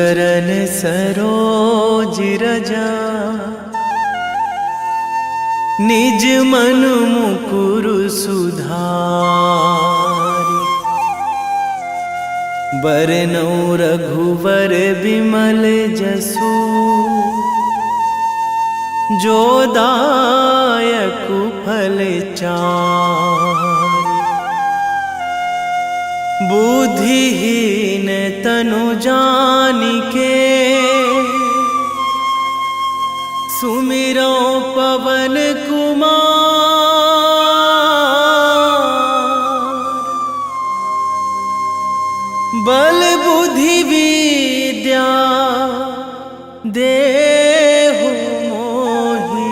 चरण सरोज रजा, निज मन मुकुर सुधारि। बरनौ रघुवर बिमल जसु, जो दायक फल चारि। बुद्धिहीन तनु जानिके, सुमिरो पवन कुमार। बल बुद्धि विद्या देहु मोहि,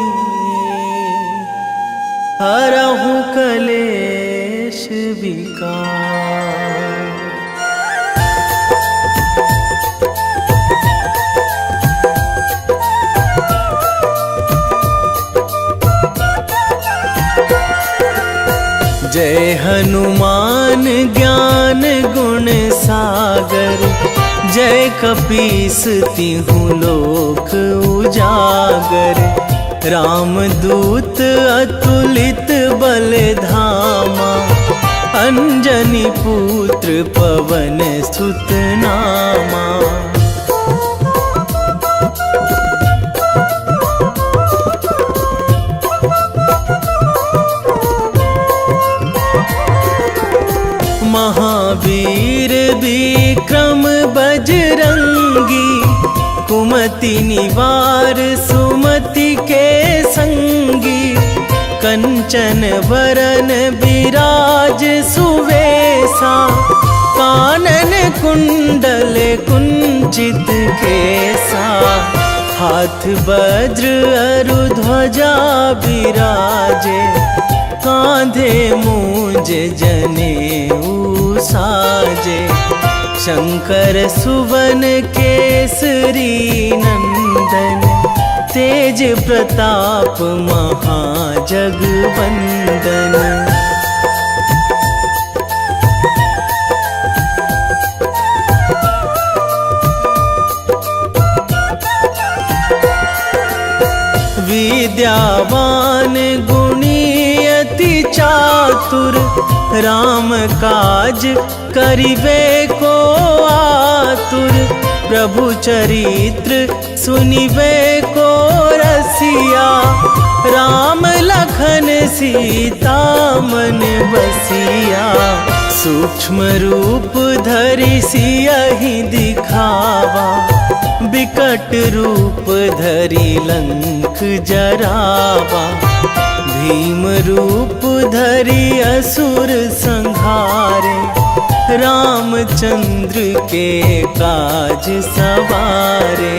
हरहु कलेश विकार। जय हनुमान ज्ञान गुण सागर, जय कपीस तिहु लोक उजागर। रामदूत अतुलित बल धामा, अंजनी पुत्र पवन सुत नामा। महावीर विक्रम बजरंगी, कुमति निवार सुमति के संगी। कंचन वरन विराज सुवेशा, कानन कुंडल कुंचित केसा। हाथ वज्र अरु ध्वजा बिराजे, कांधे मूंज जनेऊ साजे। शंकर सुवन केसरी नंदन, तेज प्रताप महाजगवंदन। विद्यावान गुणी अति चातुर, राम काज करिबे को आतुर। प्रभु चरित्र सुनिबे को रसिया, राम लखन सीता मन बसिया। सूक्ष्म रूप धरि सियहि दिखावा, बिकट रूप धरि लंक जरावा। भीम रूप धरि असुर संहारे, रामचंद्र के काज सवारे।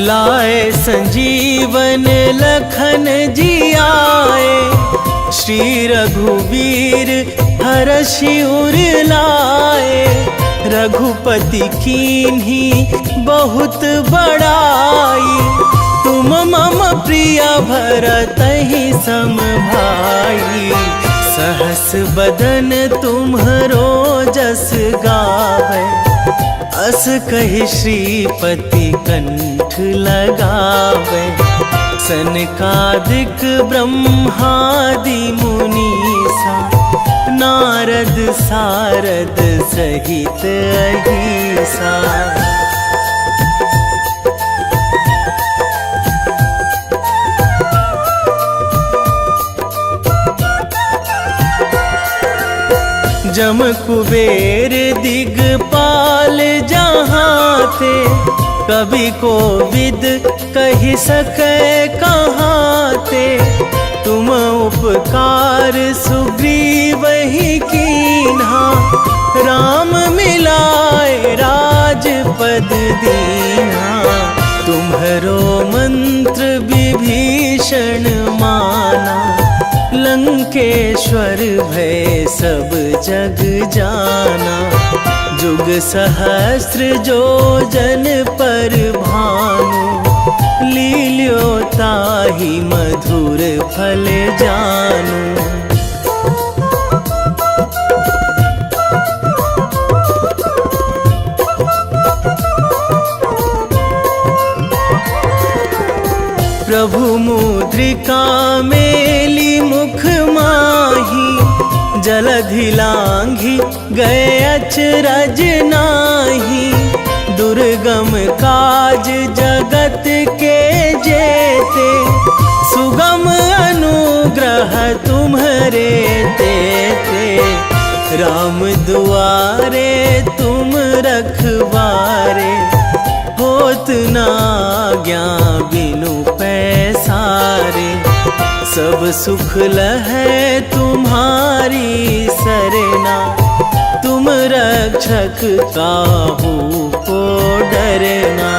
लाए संजीवन लखन जियाए, श्री रघुवीर हरषि उर लाए। रघुपति कीन्ही बहुत बड़ाई, तुम मम प्रिय भरतहि सम भाई। सहस बदन तुम्हरो जस गावै, अस कहि श्रीपति कंठ लगावै। सनकादिक ब्रह्मादि मुनीसा, नारद सारद सहित अहिसा। जम कुबेर दिगपाल जहाँ थे, कवि कोविद कहि सकै कहाँ ते। तुम उपकार सुग्रीवहि कीन्हा, राम मिलाए राजपद दीन्हा। तुम्हरो मंत्र विभीषण माना, लंकेश्वर भय सब जग जाना। जुग सहस्र जो जन पर भानु, लील्यो ताहि मधुर फल जानू। प्रभु मुद्रिका मेली मुख माही, जलधि लांघी गए अचरज नाही। दुर्गम काज जगत के जेते, सुगम अनुग्रह तुम्हरे तेते। राम दुआरे तुम रखवारे, होत न आज्ञा बिनु पैसारे। सब सुख लहै तुम्हारी सरना, तुम रक्षक काहू को डरना।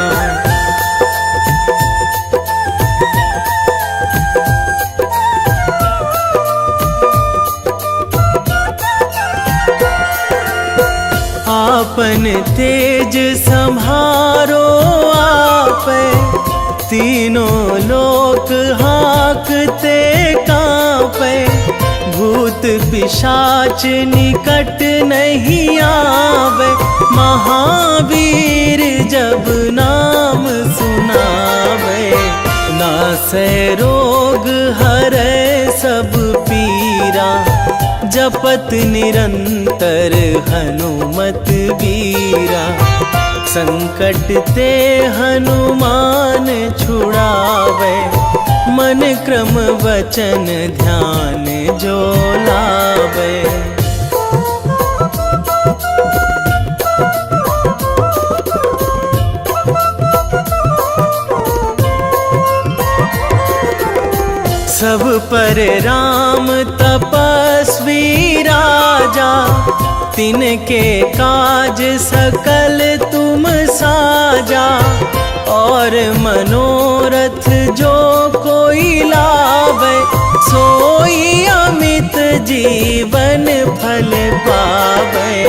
आपन तेज संभारो आपै, तीनों लोक हाँकते कांपै। भूत पिशाच निकट नहीं आवे, महावीर जब नाम सुनावे। नासै रोग हरै सब पीरा, जपत निरंतर हनुमत बीरा। संकट ते हनुमान छुड़ावे, मन क्रम वचन ध्यान जो लावे। सब पर राम तपस्वी राजा, तिनके काज सकल तुम साजा। और मनोरथ जो कोई लावे, सोई अमित जीवन फल पावे।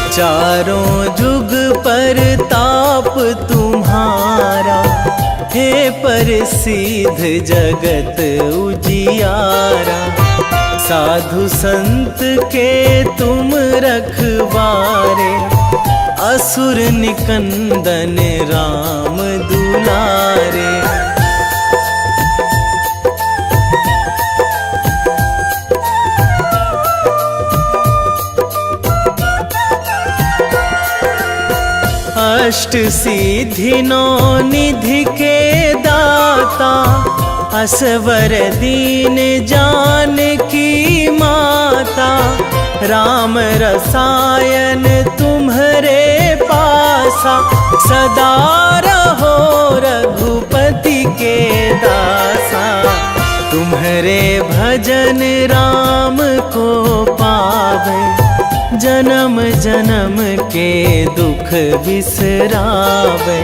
चारों जुग पर ताप तुम्हारा, हे प्रसिद्ध जगत उजियारा। साधु संत के तुम रखवारे, असुर निकंदन राम दुलारे। अष्ट सिद्धि नौ निधि के दाता, असवर दीन जानकी माता। राम रसायन तुम्हरे पासा, सदा रहो रघुपति के दासा। तुम्हरे भजन राम को पावे, जन्म जन्म के दुख बिसरावे।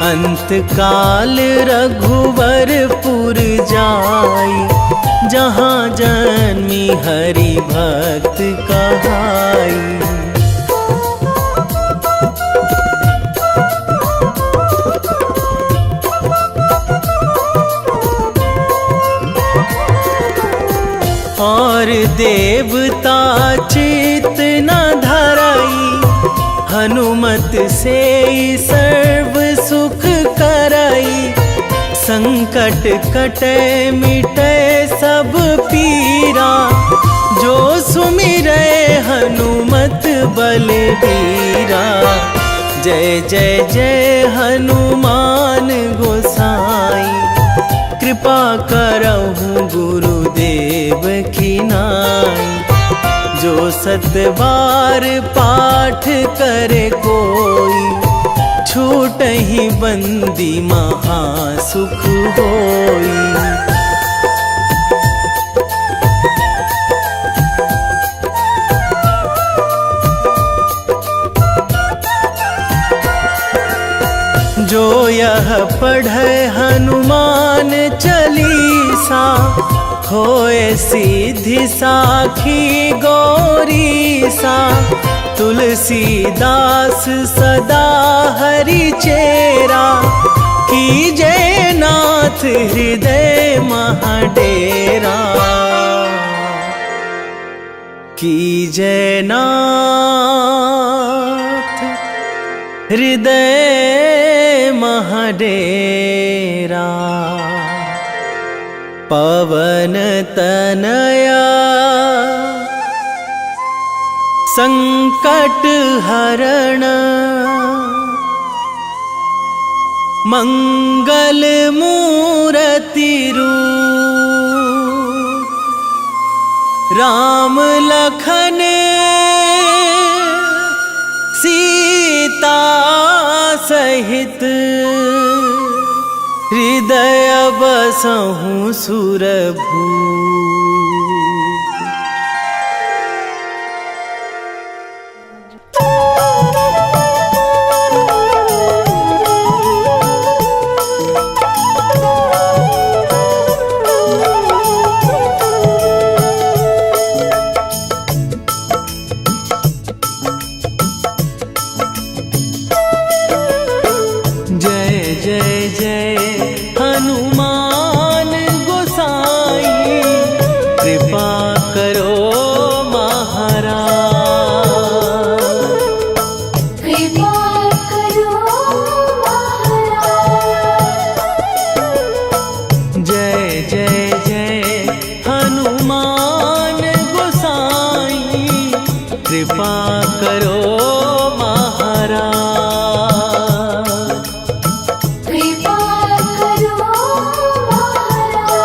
अंत काल रघुवरपुर जाई, जहाँ जन्मी हरि भक्त कहाई। और देवता चित न धराई, हनुमत से सर्व सुख कराई। संकट कटे मिटे सब पीरा, जो सुमिरै हनुमत बलबीरा। जय जय जय हनुमान गोसाई, कृपा करहु गुरुदेव की नाई। जो सतबार पाठ करे कोई, छूटहि बंदी महासुख होई। जो यह पढ़े हनुमान चालीसा, होए सिद्धि साखी गौरीसा। तुलसीदास सदा हरि चेरा, कीजय नाथ हृदय महाडेरा, कीजय नाथ हृदय महाडेरा। पवन तनया संकट हरण, मंगल मूर्ति रूप, राम लखन सीता सहित, हृदय बसहु सुरभूप। जय जय जय हनुमान गोसाई, कृपा करो महाराज, कृपा करो महाराज। जय जय जय हनुमान गोसाई, कृपा करो महाराज। कृपा करो महाराज।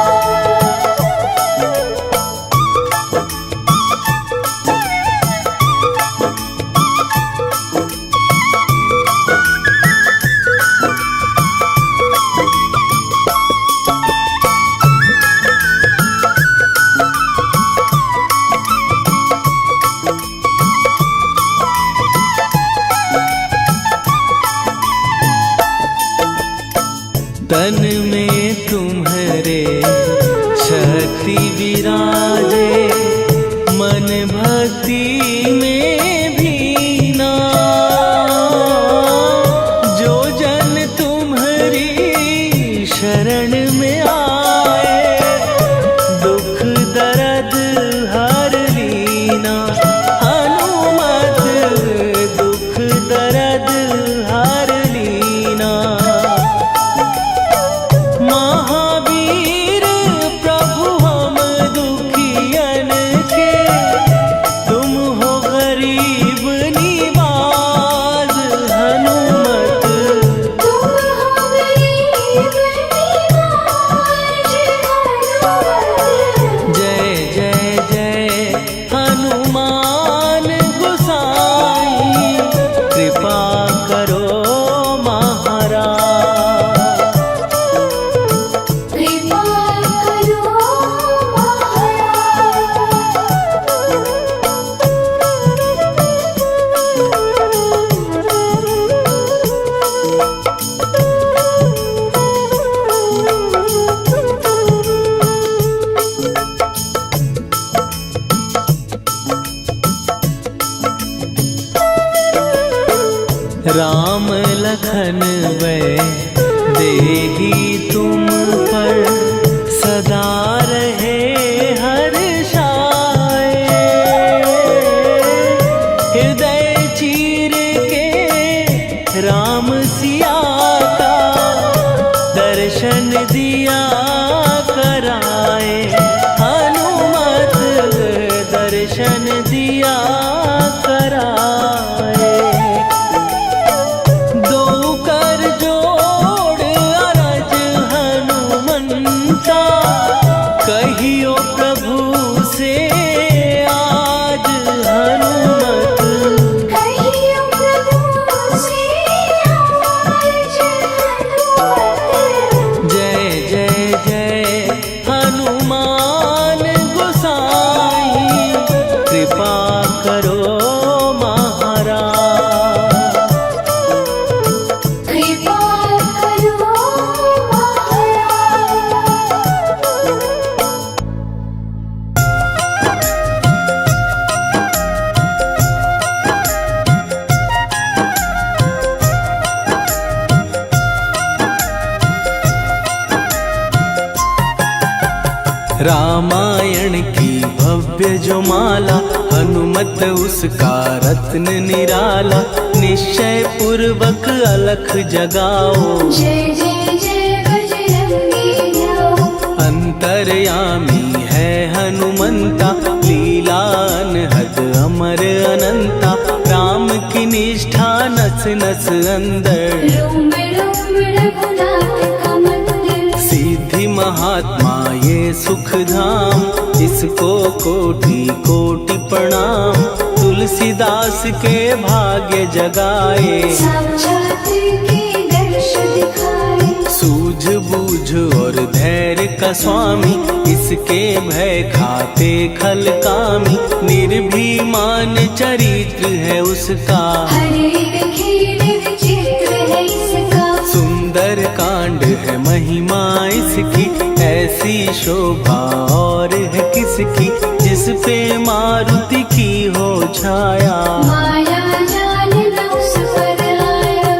रामायण की भव्य जो माला, हनुमत उसका रत्न निराला। निश्चय पूर्वक अलख जगाओ, जय जय जय बजरंगी जाओ। अंतर्यामी है हनुमंता, लीला अनहद अमर अनंता। राम की निष्ठा नस नस अंदर, रोम रोम रघुनाथ का मंदिर। सिद्धि महात्मा ये सुख धाम, इसको कोटि कोटि प्रणाम। तुलसीदास के भाग्य जगाए, साक्षात के दर्श दिखाए। सूझ बूझ और धैर्य का स्वामी, इसके भय खाते खल कामी। निर्भीमान चरित्र है उसका, हर एक खेल विचित्र है इसका। सुंदर कांड है महिमा इसकी। ऐसी शोभा और है किसकी, जिस पे मारुति की हो छाया। माया जाल न उस पर आया।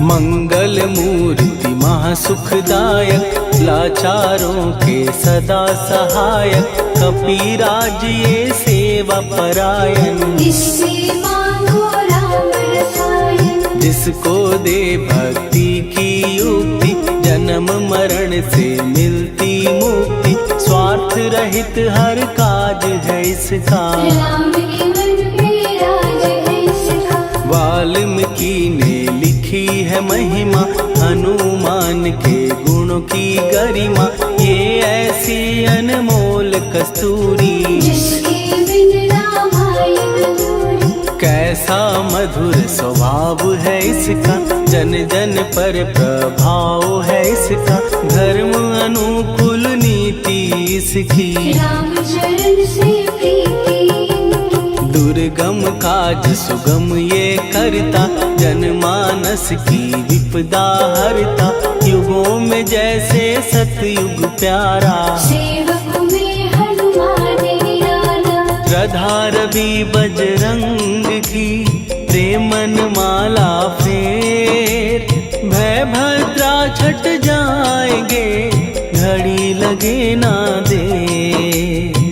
मंगल मूर्ति महासुखदायक, लाचारों के सदा सहायक। कपीराज ये सेवा परायण, इससे मांगो राम रसायन। जिसको दे भक्ति की युक्ति, जन्म मरण से मिलती मुक्ति। स्वार्थ रहित हर काज है इसका, राम के मन में राज है इसका। वाल्मीकि ने लिखी है महिमा, हनुमान के गुणों की गरिमा। ये ऐसी अनमोल कस्तूरी, जिसके बिन रामायण अधूरी। कैसा मधुर स्वभाव है इसका, जन जन पर प्रभाव है इसका। धर्म अनुकूल नीति इसकी, राम चरण से प्रीति इनकी। दुर्गम काज सुगम ये करता, जनमानस की विपदा हरता। युगों में जैसे सतयुग प्यारा, सेवक में हनुमान निराला। श्रद्धा रवि बजरंग की, प्रेमन माला फेर। भय भद्रा छट जाएंगे, घड़ी लगे ना देर।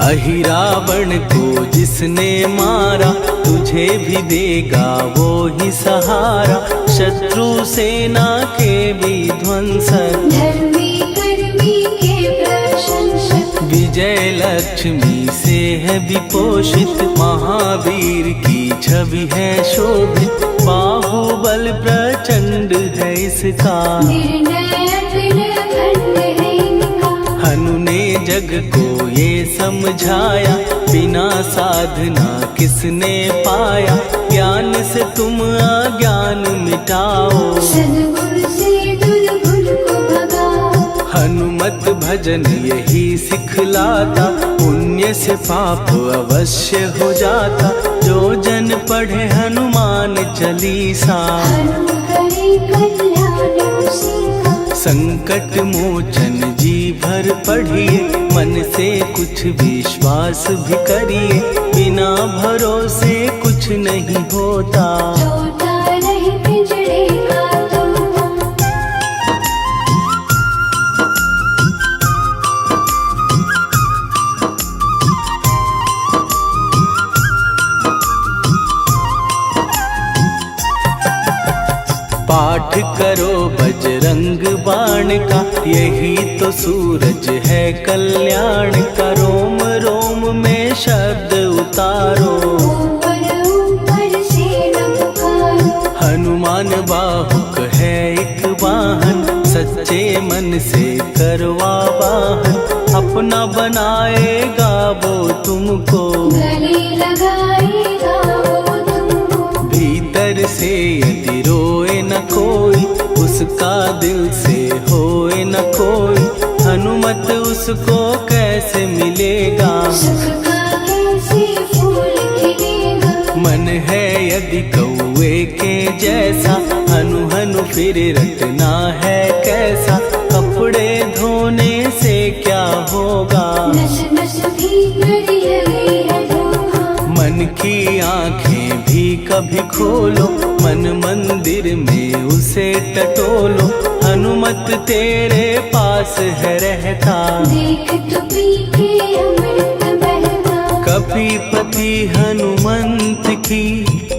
अहिरावण को जिसने मारा, तुझे भी देगा वो ही सहारा। शत्रु सेना के विध्वंसक, धर्मी कर्मी के प्रशंसक। विजय लक्ष्मी से है विपोषित, महावीर की छवि है शोभित। बाहुबल प्रचंड है इसका, निर्णय अखंड है इनका। हनु ने जग को ये समझाया, बिना साधना किसने पाया। ज्ञान से तुम अज्ञान मिटाओ, सद्गुण से दुर्गुण को भगाओ। हनुमत भजन यही सिखलाता, पुण्य से पाप अवश्य हो जाता। जो जन पढ़े हनुमान चालीसा, हनु करे कल्याण उसी का। संकट मोचन जी भर पढ़िए, मन से कुछ विश्वास भी करिए। बिना भरोसे कुछ नहीं होता, तोता रहे पिंजड़े का तोता। पाठ करो बजरंग बाण का, यही तो सूरज है कल्याण का। रोम रोम में शब्द उतारो, ऊपर ऊपर से न पुकारो। हनुमान बाहुक है एक वाहन, सच्चे मन से करवा वाहन। अपना बनाएगा वो तुमको, गले लगाएगा वो तुमको। भीतर से यदि रोए न कोई, उसका दिल से होए न कोई। हनुमत उसको कैसे मिलेगा, सुख का कैसे फिर रटना है कैसा, कपड़े धोने से क्या होगा। नस नस भीतर जले है धुआं। मन की आंखें भी कभी खोलो, मन मंदिर में उसे टटोलो। हनुमत तेरे पास है रहता, देख तो पी के अमृत बहता। कपीपति हनुमंत की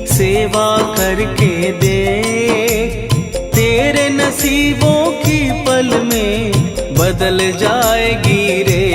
सेवा करके देख, तेरे नसीबों की पल में बदल जाएगी रे।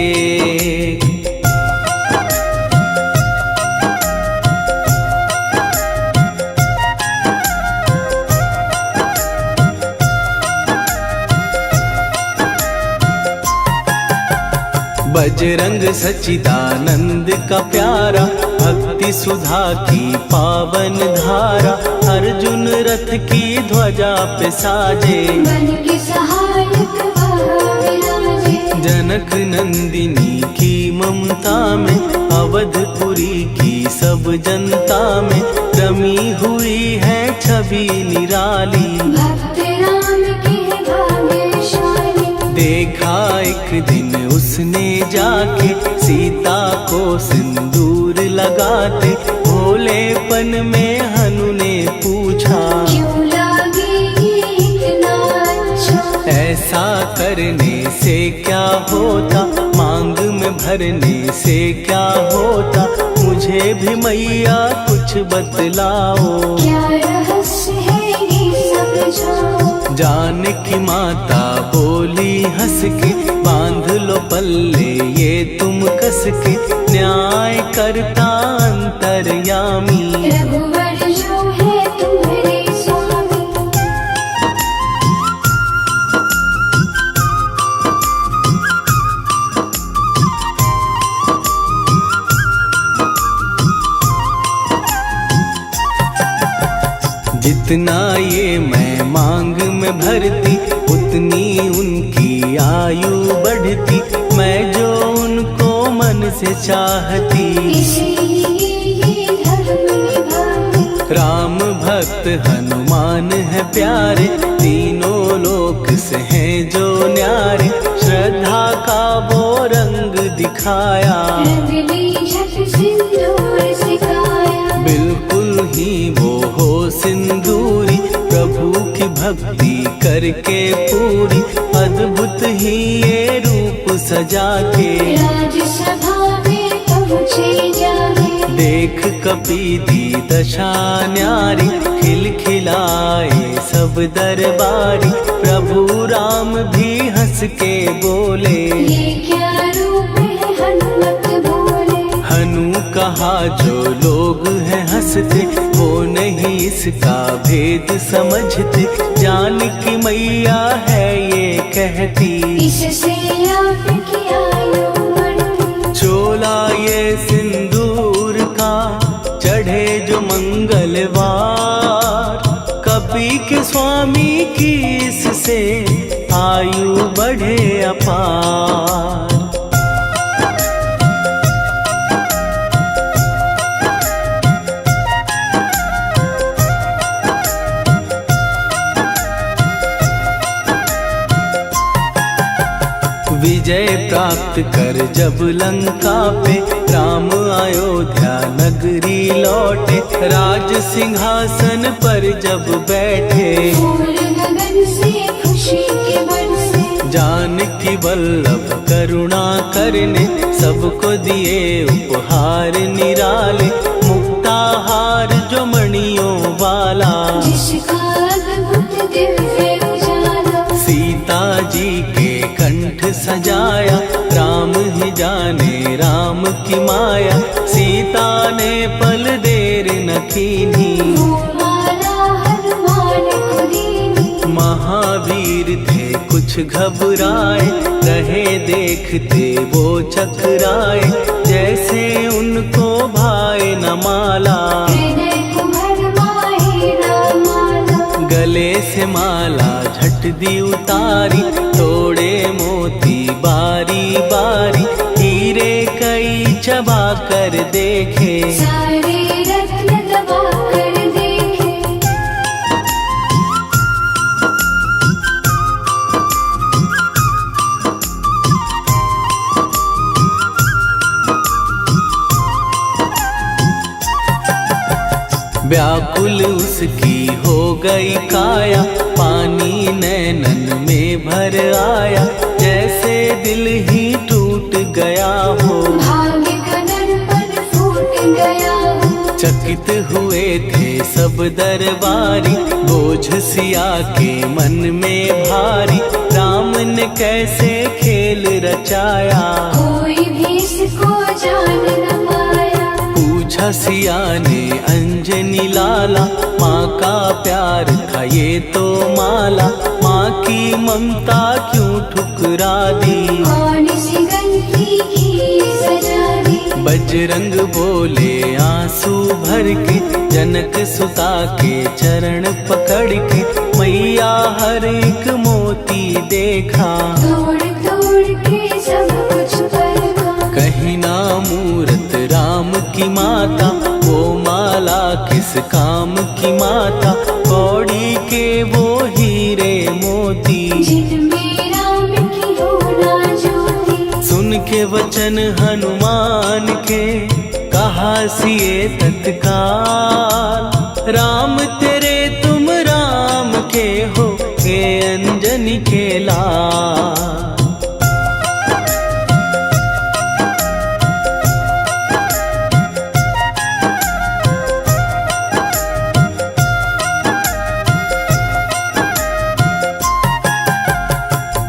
बजरंग सच्चिदानंद का प्यारा, भक्ति सुधा की पावन धारा। अर्जुन रथ की ध्वजा पे साजे, मन के सहायक वहाँ विराजे। जनक नंदिनी की ममता में, अवधपुरी की सब जनता में रमी हुई है छवि निराली। भक्त राम के भाग्यशाली। देखा एक दिन उसने जाके सीता को सिंदूर लगाते, भोलेपन में हनु ने पूछा, क्यों लागे ये इतना अच्छा। ऐसा करने से क्या होता, मांग में भरने से क्या होता। मुझे भी मैया कुछ बतलाओ, क्या रहस्य है ये समझाओ। जानकी माता बोली हंस के, बांध लो पल्ले ये तुम कस के। न्याय करता अंतर्यामी, रघुवर जो है तुम्हारे स्वामी। जितना ये मैं मांग में भरती, उतनी उनकी आयु बढ़ती। मैं जो उनको मन से चाहती, इसलिए ये धर्म निभाती। राम भक्त हनुमान है प्यारे, तीनों लोक से हैं जो न्यारे। श्रद्धा का वो रंग दिखाया, रंग ली झट सिंदूर सिखाया। बिल्कुल ही वो हो सिंदूरी, प्रभु की भक्ति करके पूरी। अद्भुत ही ये रूप सजा के, राजसभा में पहुँचे जाके। देख कपीदी दशा न्यारी, खिलखिलाए सब दरबारी। प्रभु राम भी हंस के बोले, ये क्या रूप है हनुमत बोले। हनु कहा जो लोग हैं हंसते, वो नहीं इसका भेद समझते। जानकी मैया है ये कहती, इससे आपकी आयु बढ़ती। चोला ये सिंदूर का चढ़े जो मंगलवार, कपी के स्वामी की इससे आयु बढ़े अपार। विजय प्राप्त कर जब लंका पे, राम अयोध्या नगरी लौटे। राज सिंहासन पर जब बैठे, फूल गगन से खुशी के बरसे। जानकी वल्लभ करुणा करने, सबको दिए उपहार निराले। मुक्ताहार जो मणियों वाला, जिसका अद्भुत दिव्य उजाला। सीता जी के कंठ सजाया, राम ही जाने राम की माया। सीता ने पल देर न कीन्ही, वो माला हनुमान को दीनी। महावीर थे कुछ घबराए, रहे देखते वो चकराए। जैसे उनको भाए न माला, हृदय को भरमाए रामाला। गले से माला झट दी उतारी, तोड़े मोती बारी बारी। हीरे कई चबा कर देखे, सारे रत्न दबा कर देखे। व्याकुल उसकी हो गई काया, पानी नैनन में भर आया, जैसे दिल ही टूट गया हो। भाग्य का दर्पण फूट गया हो। चकित हुए थे सब दरबारी, बोझ सिया के मन में भारी, राम ने कैसे खेल रचाया, कोई भी इसको जान न पाया। पूछा सिया ने अंजनी लाला, माँ का प्यार था ये तो माला, माँ की ममता क्यों ठुकरा दी, कौन सी गलती की सजा दी। बजरंग बोले आंसू भर के, जनक सुता के चरण पकड़ के, मैया हर एक मोती देखा, तोड़ तोड़ के सब कुछ परखा। कहीं ना मूरत राम की माता, वो माला किस काम की माता, कौड़ी के वो हीरे मोती, जिनमें राम की हो ना ज्योति। सुन के वचन हनुमान के, कहा सिए तत्काल, राम तेरे तुम राम के हो, हे अंजनी के लाल।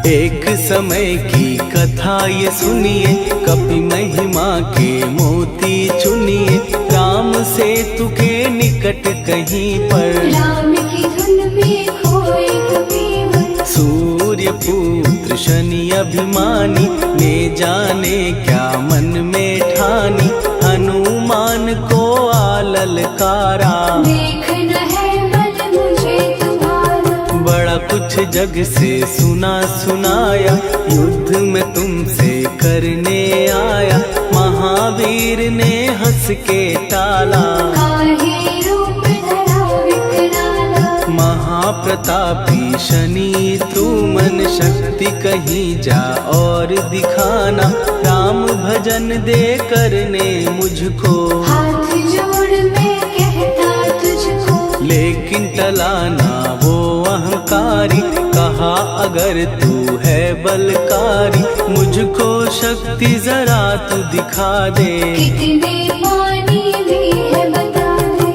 एक समय की कथा ये सुनिए, कपि महिमा के मोती चुनिए, राम सेतु के निकट कहीं पर, राम की धुन में खोए कबीर। सूर्य पुत्र शनि अभिमानी, ने जाने क्या मन में ठानी, हनुमान को आललकारा, देखना है बल मुझे तुम्हारा। बड़ा कुछ जग से सुना सुनाया, युद्ध में तुमसे करने आया, महावीर ने हंस के टाला, काहे रूप धरा विकराला। महाप्रतापी शनि तू मन शक्ति कहीं जा और दिखाना, राम भजन दे करने मुझको, हाथ जोड़ मैं कहता तुझको। लेकिन टलाना वो अहंकारी, कहा अगर तू है बलकारी, मुझको शक्ति जरा तू दिखा दे, कितने पानी में है बता दे।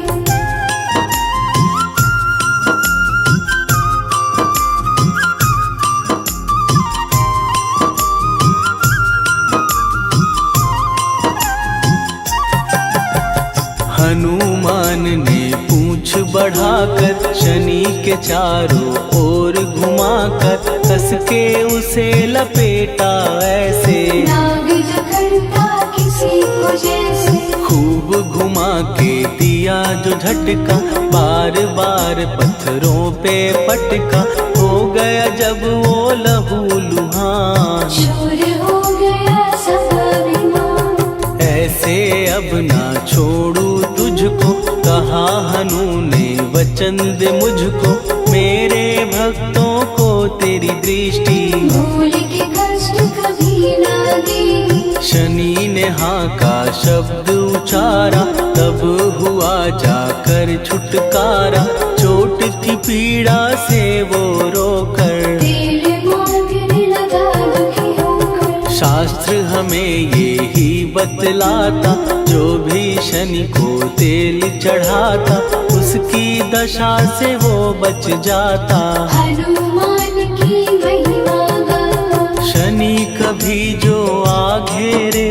हनुमान ने पूंछ बढ़ाकर, शनि के चारों ओर घुमाकर, कस के उसे लपेटा ऐसे, नाग जो करता किसी को जैसे। खूब घुमा के दिया जो झटका, बार बार पत्थरों पे पटका, हो गया जब वो लहू लुहान, शूर हो गया सब अभिमान। ऐसे अब ना छोड़ू तुझको, कहा हनु ने वचन दे मुझको, मेरे भक्तों को तेरी दृष्टि, भूल के कष्ट कभी ना देगी। शनि ने हाँ का शब्द उचारा, तब हुआ जाकर छुटकारा, चोट की पीड़ा से वो रोकर, तेल मांगने लगा दुखी होकर। शास्त्र हमें ये ही बतलाता, जो भी शनि को तेल चढ़ाता, उसकी दशा से वो बच जाता, हनुमान की महिमा गाता। शनि कभी जो आ घेरे,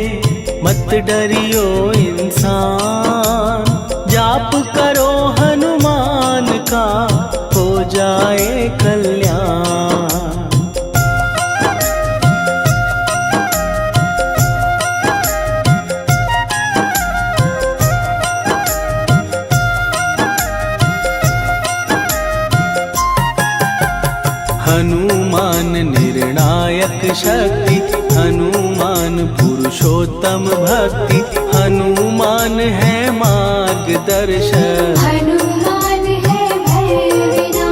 मत डरियो इंसान, जाप करो हनुमान का, हो जाए कल्याण। हनुमान निर्णायक शक्ति, हनुमान पुरुषोत्तम भक्ति, हनुमान